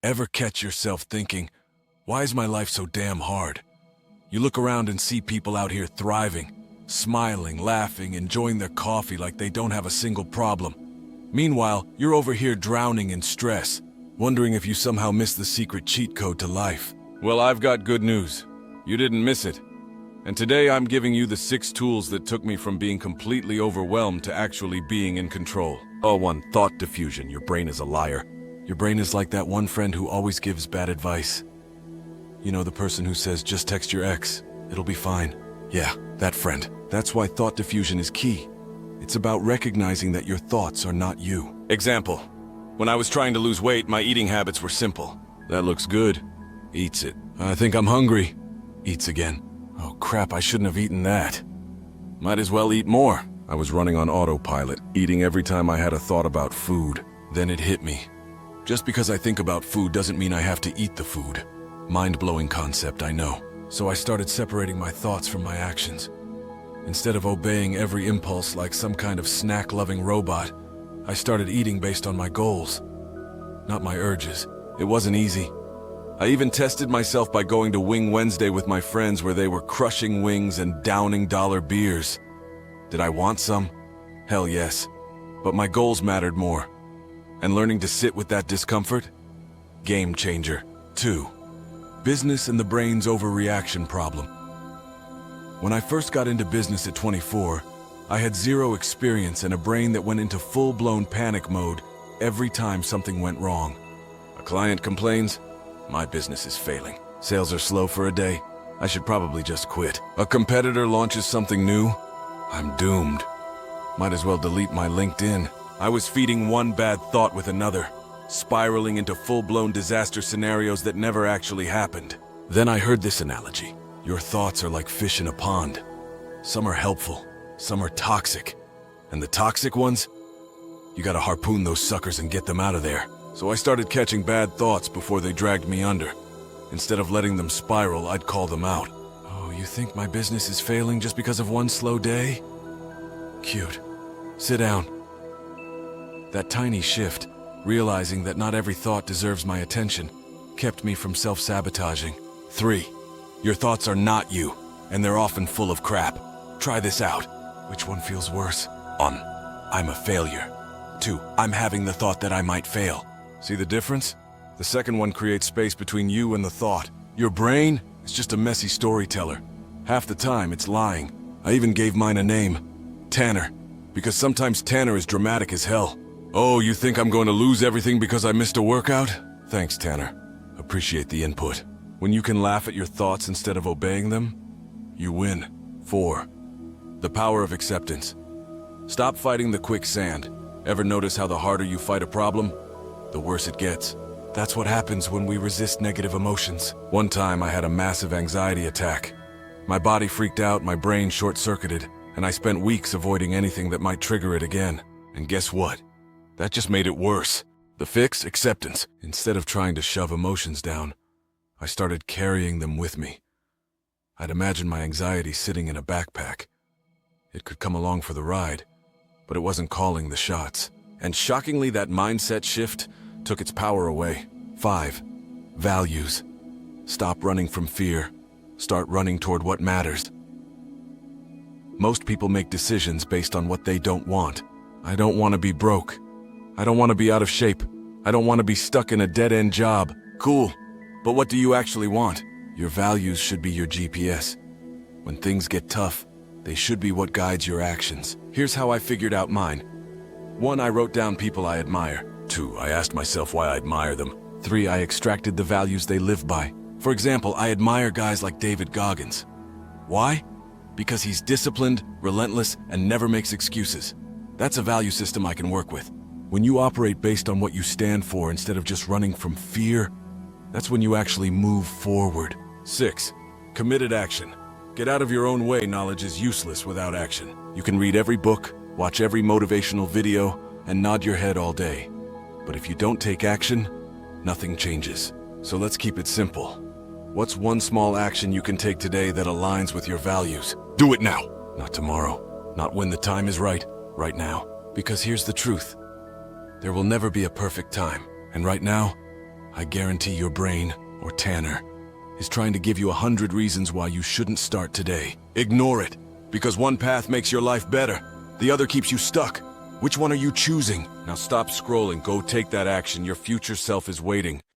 Ever catch yourself thinking, why is my life so damn hard? You look around and see people out here thriving, smiling, laughing, enjoying their coffee like they don't have a single problem. Meanwhile, you're over here drowning in stress, wondering if you somehow missed the secret cheat code to life. Well, I've got good news. You didn't miss it. And today I'm giving you the 6 tools that took me from being completely overwhelmed to actually being in control. Oh, 1. Thought diffusion. Your brain is a liar. Your brain is like that one friend who always gives bad advice. You know, the person who says, just text your ex, it'll be fine. Yeah, that friend. That's why thought diffusion is key. It's about recognizing that your thoughts are not you. Example. When I was trying to lose weight, my eating habits were simple. That looks good. Eats it. I think I'm hungry. Eats again. Oh crap, I shouldn't have eaten that. Might as well eat more. I was running on autopilot, eating every time I had a thought about food. Then it hit me. Just because I think about food doesn't mean I have to eat the food. Mind-blowing concept, I know. So I started separating my thoughts from my actions. Instead of obeying every impulse like some kind of snack-loving robot, I started eating based on my goals, not my urges. It wasn't easy. I even tested myself by going to Wing Wednesday with my friends where they were crushing wings and downing dollar beers. Did I want some? Hell yes. But my goals mattered more. And learning to sit with that discomfort? Game changer. 2. Business and the brain's overreaction problem. When I first got into business at 24, I had zero experience and a brain that went into full-blown panic mode every time something went wrong. A client complains, my business is failing. Sales are slow for a day. I should probably just quit. A competitor launches something new. I'm doomed. Might as well delete my LinkedIn. I was feeding one bad thought with another, spiraling into full-blown disaster scenarios that never actually happened. Then I heard this analogy. Your thoughts are like fish in a pond. Some are helpful, some are toxic. And the toxic ones? You gotta harpoon those suckers and get them out of there. So I started catching bad thoughts before they dragged me under. Instead of letting them spiral, I'd call them out. Oh, you think my business is failing just because of one slow day? Cute. Sit down. That tiny shift, realizing that not every thought deserves my attention, kept me from self-sabotaging. 3. Your thoughts are not you, and they're often full of crap. Try this out. Which one feels worse? 1. I'm a failure. 2. I'm having the thought that I might fail. See the difference? The second one creates space between you and the thought. Your brain is just a messy storyteller. Half the time, it's lying. I even gave mine a name. Tanner. Because sometimes Tanner is dramatic as hell. Oh, you think I'm going to lose everything because I missed a workout? Thanks, Tanner. Appreciate the input. When you can laugh at your thoughts instead of obeying them, you win. 4. The power of acceptance. Stop fighting the quicksand. Ever notice how the harder you fight a problem, the worse it gets? That's what happens when we resist negative emotions. One time I had a massive anxiety attack. My body freaked out, my brain short-circuited, and I spent weeks avoiding anything that might trigger it again. And guess what? That just made it worse. The fix? Acceptance. Instead of trying to shove emotions down, I started carrying them with me. I'd imagine my anxiety sitting in a backpack. It could come along for the ride, but it wasn't calling the shots. And shockingly, that mindset shift took its power away. 5. Values. Stop running from fear. Start running toward what matters. Most people make decisions based on what they don't want. I don't want to be broke. I don't want to be out of shape. I don't want to be stuck in a dead-end job. Cool. But what do you actually want? Your values should be your GPS. When things get tough, they should be what guides your actions. Here's how I figured out mine. 1. I wrote down people I admire. 2. I asked myself why I admire them. 3. I extracted the values they live by. For example, I admire guys like David Goggins. Why? Because he's disciplined, relentless, and never makes excuses. That's a value system I can work with. When you operate based on what you stand for instead of just running from fear, that's when you actually move forward. 6. Committed action. Get out of your own way. Knowledge is useless without action. You can read every book, watch every motivational video, and nod your head all day. But if you don't take action, nothing changes. So let's keep it simple. What's one small action you can take today that aligns with your values? Do it now. Not tomorrow. Not when the time is right. Right now. Because here's the truth. There will never be a perfect time. And right now, I guarantee your brain, or Tanner, is trying to give you 100 reasons why you shouldn't start today. Ignore it, because one path makes your life better, the other keeps you stuck. Which one are you choosing? Now stop scrolling, go take that action, your future self is waiting.